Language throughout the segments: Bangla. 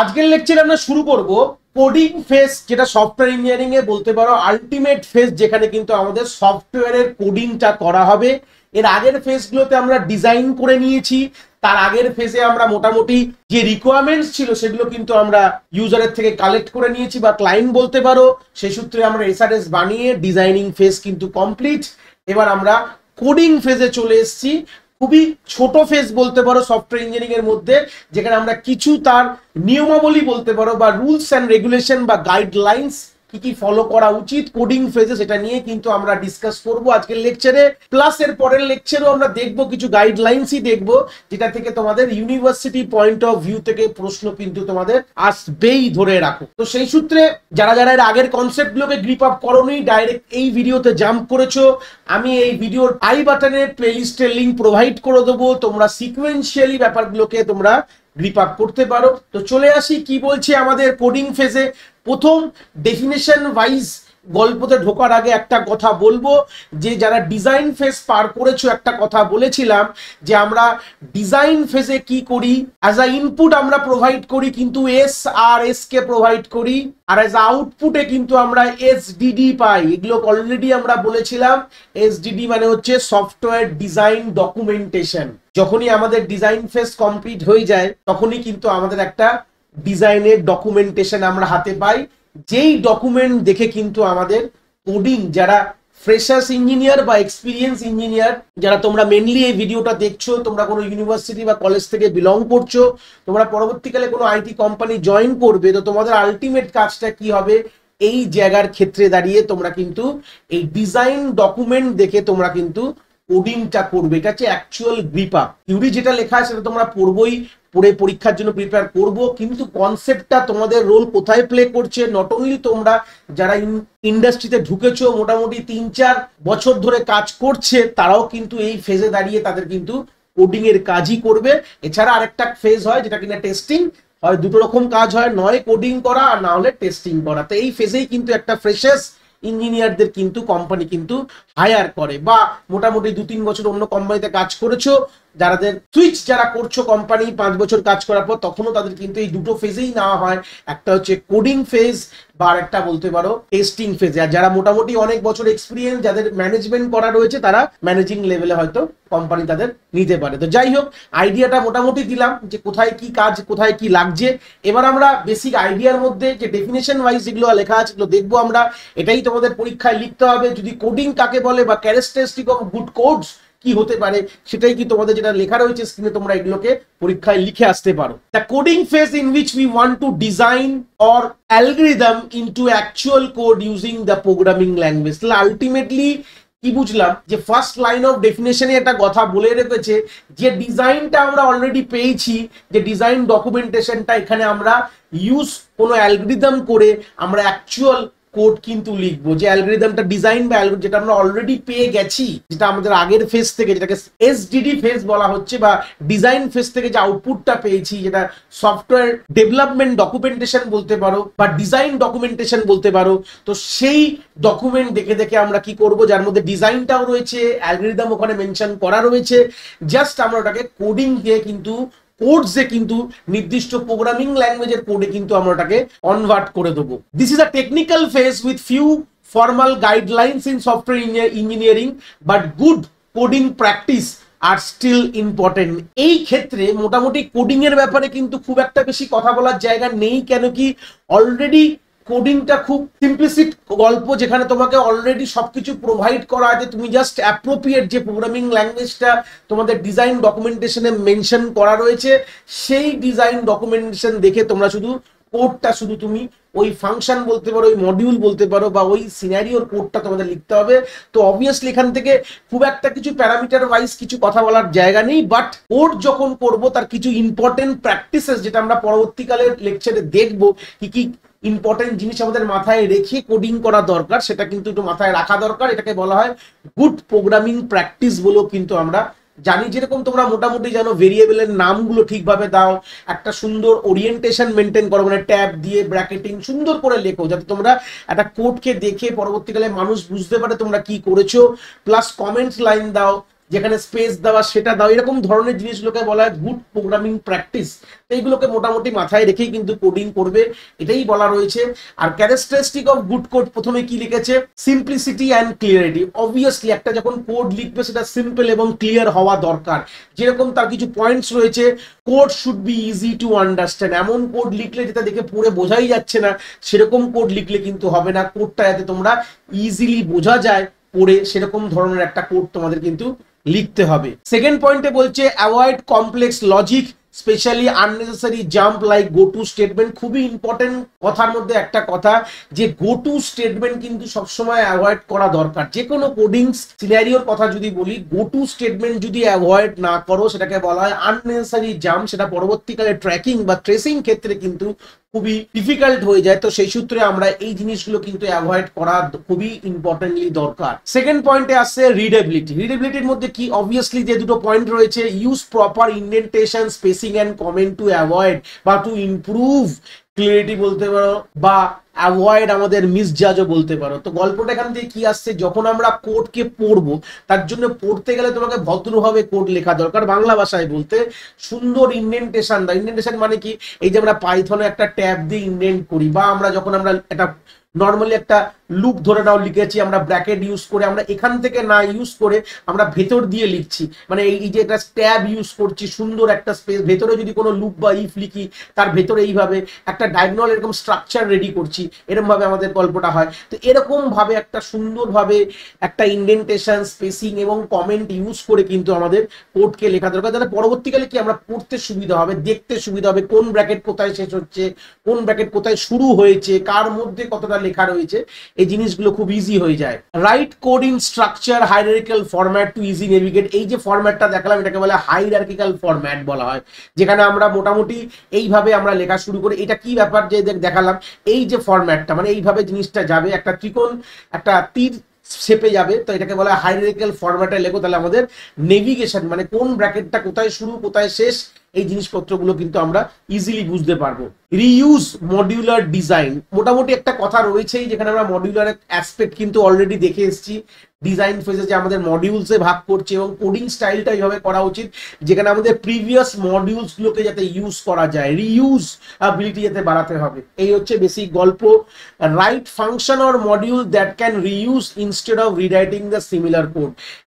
আজকের লেকচারে আমরা শুরু করব কোডিং ফেজ, যেটা সফটওয়্যার ইঞ্জিনিয়ারিং এ বলতে পারো আলটিমেট ফেজ, যেখানে কিন্তু আমাদের সফটওয়্যারের কোডিংটা করা হবে। এর আগের ফেজগুলোতে আমরা ডিজাইন করে নিয়েছি, তার আগের ফেজে আমরা মোটামুটি যে রিকোয়ারমেন্টস ছিল সেগুলো কিন্তু আমরা ইউজারের থেকে কালেক্ট করে নিয়েছি বা ক্লায়েন্ট বলতে পারো। সেই সূত্রে আমরা এসআরএস বানিয়ে ডিজাইনিং ফেজ কিন্তু কমপ্লিট। এবার আমরা কোডিং ফেজে চলে এসেছি, খুবই ছোট ফেজ বলতে পারো সফটওয়্যার ইঞ্জিনিয়ারিং এর মধ্যে, যেখানে আমরা কিছু তার নিয়মাবলী বলতে পারো বা রুলস অ্যান্ড রেগুলেশন বা গাইডলাইন্স কি কি ফলো করা উচিত কোডিং ফেজে, সেটা নিয়ে কিন্তু আমরা ডিসকাস করব আজকের লেকচারে। প্লাস এর পরের লেকচারেও আমরা দেখব কিছু গাইডলাইন্সই দেখব, যেটা থেকে তোমাদের ইউনিভার্সিটি পয়েন্ট অফ ভিউ থেকে প্রশ্ন কিন্তু তোমাদের আসবেই, ধরে রাখো। তো সেই সূত্রে যারা যারা এর আগের কনসেপ্টগুলোকে গ্রিপ আপ করোনি, ডাইরেক্ট এই ভিডিওতে জাম্প করেছো, আমি এই ভিডিওর আই বাটনে প্লেলিস্টের লিংক প্রোভাইড করে দেবো, তোমরা সিকোয়েন্সিয়ালি ব্যাপারগুলোকে তোমরা গ্রিপ আপ করতে পারো। তো চলে আসি কি বলছে আমাদের কোডিং ফেজে। প্রথম ডেফিনেশন ওয়াইজ গল্পতে ঢোকার আগে একটা কথা বলবো, যে যারা ডিজাইন ফেজ পার করেছো, একটা কথা বলেছিলাম যে আমরা ডিজাইন ফেজে কি করি, অ্যাজ আ ইনপুট আমরা প্রোভাইড করি কিন্তু এস আর এস কে প্রোভাইড করি, আর অ্যাজ আউটপুটে কিন্তু আমরা এসডিডি পাই। এগুলো অলরেডি আমরা বলেছিলাম। এসডিডি মানে হচ্ছে সফটওয়্যার ডিজাইন ডকুমেন্টেশন। যখনই আমাদের ডিজাইন ফেজ কমপ্লিট হয়ে যায়, তখনই কিন্তু আমাদের একটা ডিজাইনের ডকুমেন্টেশন আমরা হাতে পাই, যেই ডকুমেন্ট দেখে কিন্তু আমাদের কোডিং, যারা ফ্রেশার্স ইঞ্জিনিয়ার বা এক্সপিরিয়েন্স ইঞ্জিনিয়ার, যারা তোমরা মেনলি এই ভিডিওটা দেখছো, তোমরা কোনো ইউনিভার্সিটি বা কলেজ থেকে বিলং করছো, তোমরা পরবর্তীকালে কোনো আইটি কোম্পানি জয়েন করবে, তো তোমাদের আলটিমেট কাজটা কি হবে, এই জায়গার ক্ষেত্রে দাঁড়িয়ে তোমরা কিন্তু এই ডিজাইন ডকুমেন্ট দেখে তোমরা কিন্তু কোডিংটা করবে। এটা হচ্ছে অ্যাকচুয়াল গ্রিপ আপ। থিওরি যেটা লেখা আছে সেটা তোমরা পড়বোই, পড়ে পরীক্ষার জন্য প্রিপেয়ার করব, কিন্তু কনসেপ্টটা তোমাদের রোল কোথায় প্লে করছে, নট অনলি তোমরা যারা ইন্ডাস্ট্রিতে ঢুকেছো, মোটামুটি 3-4 বছর ধরে কাজ করছে, তারাও কিন্তু এই ফেজে দাঁড়িয়ে তাদের কিন্তু কোডিং এর কাজই করবে। এছাড়া আরেকটা ফেজ হয় যেটা কিনা টেস্টিং, হয় দুটো রকম কাজ হয়, নয় কোডিং করা আর না হলে টেস্টিং করা। তো এই ফেজেই কিন্তু একটা ফ্রেশার্স ইঞ্জিনিয়ারদের কিন্তু কোম্পানি কিন্তু হায়ার করে, বা মোটামুটি 2-3 বছর অন্য কোম্পানিতে কাজ করেছো, যাদের সুইচ যারা করছো কোম্পানি 5 বছর কাজ করার পর, তখনও তাদের কিন্তু এই দুটো ফেজেই নেওয়া হয়। একটা হচ্ছে কোডিং ফেজ বা আরেকটা বলতে পারো টেস্টিং ফেজে। আর যারা মোটামুটি অনেক বছর এক্সপিরিয়েন্স, যাদের ম্যানেজমেন্ট করা রয়েছে, তারা ম্যানেজিং লেভেলে হয়তো কোম্পানি তাদের নিতে পারে। তো যাই হোক, আইডিয়াটা মোটামুটি দিলাম যে কোথায় কি কাজ, কোথায় কি লাগছে। এবার আমরা বেসিক আইডিয়ার মধ্যে যে ডেফিনেশন ওয়াইজ যেগুলো লেখা আছে সেগুলো দেখবো আমরা। এটাই তোমাদের পরীক্ষায় লিখতে হবে। যদি কোডিং কাকে বলে বা ক্যারেক্টারিস্টিক অফ গুড কোডস কি হতে পারে, সেটাই কি তোমাদের যেটা লেখা রয়েছে স্ক্রিনে, তোমরা এগুলোকে পরীক্ষায় লিখে আসতে পারো। The coding phase in which we want to design or algorithm into actual code using the programming language. তাহলে আলটিমেটলি কি বুঝলাম, যে ফার্স্ট লাইন অফ ডেফিনেশনে একটা কথা বলে রেখেছে, যে ডিজাইনটা আমরা অলরেডি পেয়েছি, যে ডিজাইন ডকুমেন্টেশনটা, এখানে আমরা ইউজ কোনো অ্যালগরিদম করে আমরা অ্যাকচুয়াল কোড কিন্তু লিখবো। যে অ্যালগরিদমটা ডিজাইন বা অ্যালগরিদম যেটা আমরা অলরেডি পেয়ে গেছি, যেটা আমাদের আগের ফেজ থেকে, যেটাকে এসডিডি ফেজ বলা হচ্ছে, বা ডিজাইন ফেজ থেকে যে আউটপুটটা পেয়েছি, যেটা সফটওয়্যার ডেভেলপমেন্ট ডকুমেন্টেশন বলতে পারো বা ডিজাইন ডকুমেন্টেশন বলতে পারো। তো সেই ডকুমেন্ট দেখে দেখে আমরা কি করব, যার মধ্যে ডিজাইনটাও রয়েছে, অ্যালগরিদম ওখানে মেনশন করা রয়েছে, জাস্ট আমরা ওটাকে কোডিং দিয়ে কিন্তু কোডসে কিন্তু নির্দিষ্ট প্রোগ্রামিং ল্যাঙ্গুয়েজের কোডে কিন্তু আমরা ওটাকে কনভার্ট করে দেবো। This is a technical phase with few formal guidelines in software engineering, but good coding practice are still important. এই ক্ষেত্রে মোটামুটি কোডিং এর ব্যাপারে কিন্তু খুব একটা বেশি কথা বলার জায়গা নেই, কেন কি অলরেডি কোডিংটা খুব সিম্পলিসিট গল্প, যেখানে তোমাকে অলরেডি সবকিছু প্রোভাইড করা আছে। তুমি জাস্ট অ্যাপ্রোপ্রিয়েট যে প্রোগ্রামিং ল্যাঙ্গুয়েজটা তোমাদের ডিজাইন ডকুমেন্টেশনে মেনশন করা রয়েছে, সেই ডিজাইন ডকুমেন্টেশন দেখে তোমরা শুধু কোডটা, শুধু তুমি ওই ফাংশন বলতে পারো, ওই মডিউল বলতে পারো, বা ওই সিনারিওর কোডটা তোমাদের লিখতে হবে। তো অবভিয়াসলি এখান থেকে খুব একটা কিছু প্যারামিটার ওয়াইজ কিছু কথা বলার জায়গা নেই, বাট কোড যখন করব তার কিছু ইম্পর্টেন্ট প্র্যাকটিসেস, যেটা আমরা পরবর্তীকালের লেকচারে দেখবো কি কি ইম্পর্টেন্ট জিনিস আমাদের মাথায় রেখে কোডিং করা দরকার, সেটা কিন্তু একটু মাথায় রাখা দরকার। এটাকে বলা হয় গুড প্রোগ্রামিং প্র্যাকটিস বলেও কিন্তু আমরা জানি। যেরকম তোমরা মোটামুটি জানো ভেরিয়েবলের নামগুলো ঠিকভাবে দাও, একটা সুন্দর ওরিয়েন্টেশন মেনটেন করো, মানে ট্যাব দিয়ে ব্র্যাকেটিং সুন্দর করে লেখো, যাতে তোমরা একটা কোডকে দেখে পরবর্তীকালে মানুষ বুঝতে পারে তোমরা কি করেছো। প্লাস কমেন্টস লাইন দাও, যেখানে স্পেস দেওয়া সেটা দাও, এরকম ধরনের জিনিসগুলোকে বলা হয় গুড প্রোগ্রামিং প্র্যাকটিস। এইগুলোকে মোটামুটি মাথায় রেখেই কিন্তু কোডিং করবে, এটাই বলা রয়েছে। আর ক্যারেক্টারিস্টিক অফ গুড কোড প্রথমে কি লিখেছে, সিম্পলিসিটি অ্যান্ড ক্লিয়ারিটি। অবভিয়াসলি একটা যখন কোড লিখবে সেটা সিম্পল এবং ক্লিয়ার হওয়া দরকার। যেরকম তার কিছু পয়েন্টস রয়েছে, code should be easy to understand. এমন কোড লিখলে যেটা দেখে পড়ে বোঝাই যাচ্ছে না সেরকম কোড লিখলে কিন্তু হবে না। কোডটা যাতে তোমরা ইজিলি বোঝা যায় পড়ে, সেরকম ধরনের একটা কোড তোমাদের কিন্তু লিখতে হবে। সেকেন্ড পয়েন্টে বলছে avoid complex logic, specially unnecessary jump like go to statement. খুবই ইম্পর্টেন্ট কথার মধ্যে একটা কথা, যে গো টু স্টেটমেন্ট কিন্তু সবসময় অ্যাভয়েড করা দরকার। যে কোনো কোডিং সিনারিওর কথা যদি বলি, গো টু স্টেটমেন্ট যদি অ্যাভয়েড না করো সেটাকে বলা হয় আননেসেসারি জাম্প। সেটা পরবর্তীকালে ট্র্যাকিং বা ট্রেসিং ক্ষেত্রে কিন্তু খুবই ডিফিকাল্ট হয়ে যায়। তো সেই সূত্রে আমরা এই জিনিসগুলো কিন্তু অ্যাভয়েড করা খুবই ইম্পর্টেন্টলি দরকার। সেকেন্ড পয়েন্টে আসছে রিডেবিলিটি। রিডেবিলিটির মধ্যে কি, অবভিয়াসলি যে দুটো পয়েন্ট রয়েছে, use proper indentation, spacing and comment to avoid বা টু ইমপ্রুভ ক্লিয়ারিটি বলতে পারো, বা অ্যাভয়েড আমাদের মিসজাজও বলতে পারো। তো গল্পটা এখান থেকে কি আসছে, যখন আমরা কোডকে পড়বো তার জন্য পড়তে গেলে তোমাকে ভদ্রভাবে কোড লেখা দরকার। বাংলা ভাষায় বলতে সুন্দর ইন্ডেন্টেশন দাও। ইন্ডেন্টেশন মানে কি, এই যে আমরা পাইথনে একটা ট্যাব দিয়ে ইন্ডেন্ট করি, বা আমরা যখন আমরা একটা নর্মালি একটা লুপ ধরে নাও লিখেছি, আমরা ব্র্যাকেট ইউজ করে, আমরা এখান থেকে না ইউজ করে আমরা ভেতর দিয়ে লিখছি, মানে এই যে একটা ট্যাব ইউজ করছি, সুন্দর একটা স্পেস, ভেতরে যদি কোনো লুপ বা ইফ লিখি তার ভেতরে এইভাবে একটা ডায়াগোনাল এরকম স্ট্রাকচার রেডি করছি, এরকম ভাবে আমাদের গল্পটা হয়। তো এরকম ভাবে একটা সুন্দরভাবে একটা ইন্ডেন্টেশন, স্পেসিং এবং কমেন্ট ইউজ করে কিন্তু আমাদের কোডকে লেখা দরকার, যাতে পরবর্তীকালে কি আমরা পড়তে সুবিধা হবে, দেখতে সুবিধা হবে, কোন ব্র্যাকেট কোথায় শেষ হচ্ছে, কোন ব্র্যাকেট কোথায় শুরু হয়েছে, কার মধ্যে কতটা লেখা রয়েছে, এই জিনিসগুলো খুব ইজি হয়ে যায়। Write code in structure hierarchical format to easy navigate. এই যে ফরম্যাটটা দেখালাম এটাকে বলে হায়ারার্কিক্যাল ফরম্যাট বলা হয়, যেখানে আমরা মোটামুটি এইভাবে আমরা লেখা শুরু করি। এটা কি ব্যাপার যে দেখালাম, এই যে ফরম্যাটটা মানে এইভাবে জিনিসটা যাবে, একটা ত্রিকোণ একটা তীর শেপে যাবে, তো এটাকে বলা হয় হায়ারার্কিক্যাল ফরম্যাটে লেখো, তাহলে আমাদের নেভিগেশন মানে কোন ব্র্যাকেটটা কোথায় শুরু কোথায় শেষ এই জিনিসপত্রগুলো কিন্তু আমরা ইজিলি বুঝতে পারবো। রিইউজ মডিউলার ডিজাইন, মোটামুটি একটা কথা রয়েছেই, যেখানে আমরা মডিউলার অ্যাসপেক্ট কিন্তু অলরেডি দেখে এসেছি। ডিজাইন ফেজে যে আমাদের মডিউলসে ভাগ করছে, এবং কোডিং স্টাইলটা এইভাবে করা উচিত যেখানে আমাদের প্রিভিয়াস মডিউলস গুলোকে যাতে ইউজ করা যায়, রিইউজ অ্যাবিলিটি যাতে বাড়াতে হবে। এই হচ্ছে বেসিক গল্প। Right function or module that can reuse instead of rewriting the similar code.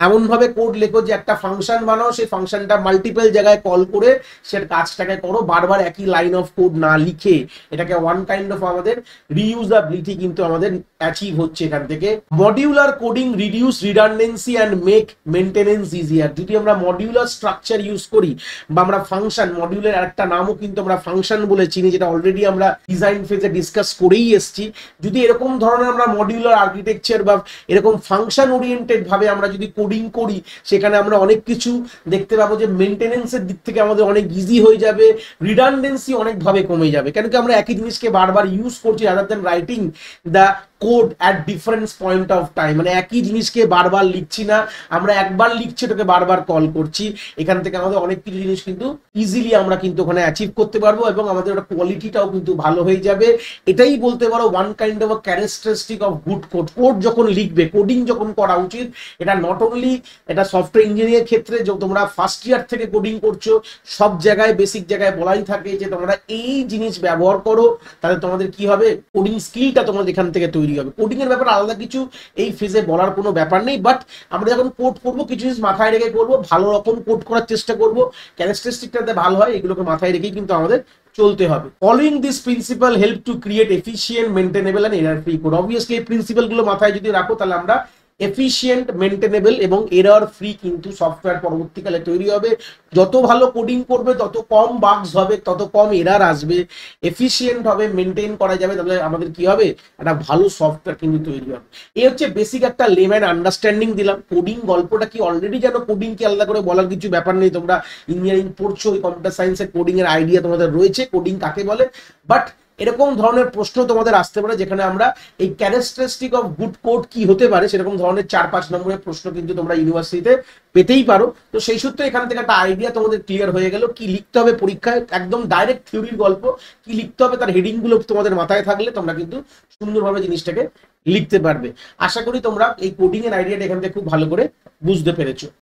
এমন ভাবে কোড লেখো যে একটা ফাংশন বানাও, সেই ফাংশনটা মাল্টিপল জায়গায় কল করে সে কাজটাকে করো, বারবার একই লাইন অফ কোড না লিখে। এটাকে ওয়ান কাইন্ড অফ আমাদের রিইউজেবিলিটি কিন্তু আমাদের অ্যাচিভ হচ্ছে এখান থেকে। Modular coding reduce redundancy and make maintenance easier. যদি আমরা মডিউলার স্ট্রাকচার ইউজ করি বা আমরা ফাংশন, মডিউলের আরেকটা নামও কিন্তু আমরা ফাংশন বলে চিনি, যেটা অলরেডি আমরা ডিজাইন ফেজে ডিসকাস করেই এসেছি। যদি এরকম ধরনের আমরা মডিউলার আর্কিটেকচার বা এরকম ফাংশন ওরিয়েন্টেড ভাবে আমরা যদি কোডিং করি, সেখানে আমরা অনেক কিছু দেখতে পাবো যে মেইনটেনেন্সের দিক থেকে আমাদের অনেক ইজি হয়ে যাবে, রিডান্ডেন্সি অনেকভাবে কমে যাবে, কেন কি আমরা একই জিনিসকে বারবার ইউজ করছি rather than writing the code at different point of time. মানে একই জিনিসকে বারবার লিখছি না, আমরা একবার লিখছি ওটাকে বারবার কল করছি। এখান থেকে আমাদের অনেক কিছু জিনিস কিন্তু ইজিলি আমরা কিন্তু ওখানে অ্যাচিভ করতে পারবো, এবং আমাদের ওটা কোয়ালিটিটাও কিন্তু ভালো হয়ে যাবে। এটাই বলতে পারো one kind of characteristic of good code. Code যখন লিখবে, কোডিং যখন করা উচিত, এটা নট অনলি এটা সফটওয়্যার ইঞ্জিনিয়ারিং ক্ষেত্রে, যে তোমরা ফার্স্ট ইয়ার থেকে কোডিং করছো সব জায়গায় বেসিক জায়গায় বলাই থাকে যে তোমরা এই জিনিস ব্যবহার করো, তাহলে তোমাদের কি হবে, কোডিং স্কিলটা তোমাদের এখান থেকে তৈরি হবে। কোডিং এর ব্যাপারে আলাদা কিছু এই ফেজে বলার কোনো ব্যাপার নেই, বাট আমরা যখন কোড করবো কিছু জিনিস মাথায় রেখে করবো, ভালো রকম কোড করার চেষ্টা করবো, ক্যারেক্টারিস্টিকটাতে ভালো হয়, এগুলোকে মাথায় রেখেই কিন্তু আমাদের চলতে হবে। Following this principle help to create efficient, maintainable and error free code. Obviously এই প্রিন্সিপাল গুলো মাথায় যদি রাখো, তাহলে আমরা এফিশিয়েন্ট, মেইনটেনেবল এবং এরর ফ্রি কিন্তু সফটওয়্যার পরবর্তীকালে তৈরি হবে। যত ভালো কোডিং করবে তত কম বাগস হবে, তত কম এরর আসবে, এফিশিয়েন্ট হবে, মেনটেন করা যাবে, তাহলে আমাদের কি হবে, একটা ভালো সফটওয়্যার কিন্তু তৈরি হবে। এই হচ্ছে বেসিক একটা লেম্যান আন্ডারস্ট্যান্ডিং দিলাম। কোডিং গল্পটা কি অলরেডি জানো, কোডিং কি আলাদা করে বলার কিছু ব্যাপার নেই। তোমরা ইঞ্জিনিয়ারিং পড়ছো, কম্পিউটার সায়েন্সের কোডিং এর আইডিয়া তোমাদের রয়েছে, কোডিং কাকে বলে। বাট এরকম ধরনের প্রশ্ন তোমাদের আসতে পারে যেখানে আমরা এই ক্যারেক্টারিস্টিক অফ গুড কোড কি হতে পারে সেরকম ধরনের 4-5 নম্বরের প্রশ্ন কিন্তু তোমরা ইউনিভার্সিটিতে পেতেই পারো। তো সেই সূত্রে এখান থেকে একটা আইডিয়া তোমাদের ক্লিয়ার হয়ে গেল কি লিখতে হবে পরীক্ষায়। একদম ডাইরেক্ট থিওরির গল্প, কি লিখতে হবে তার হেডিং গুলো তোমাদের মাথায় থাকলে তোমরা কিন্তু সুন্দরভাবে জিনিসটাকে লিখতে পারবে। আশা করি তোমরা এই কোডিং এর আইডিয়াটা এখান থেকে খুব ভালো করে বুঝতে পেরেছো।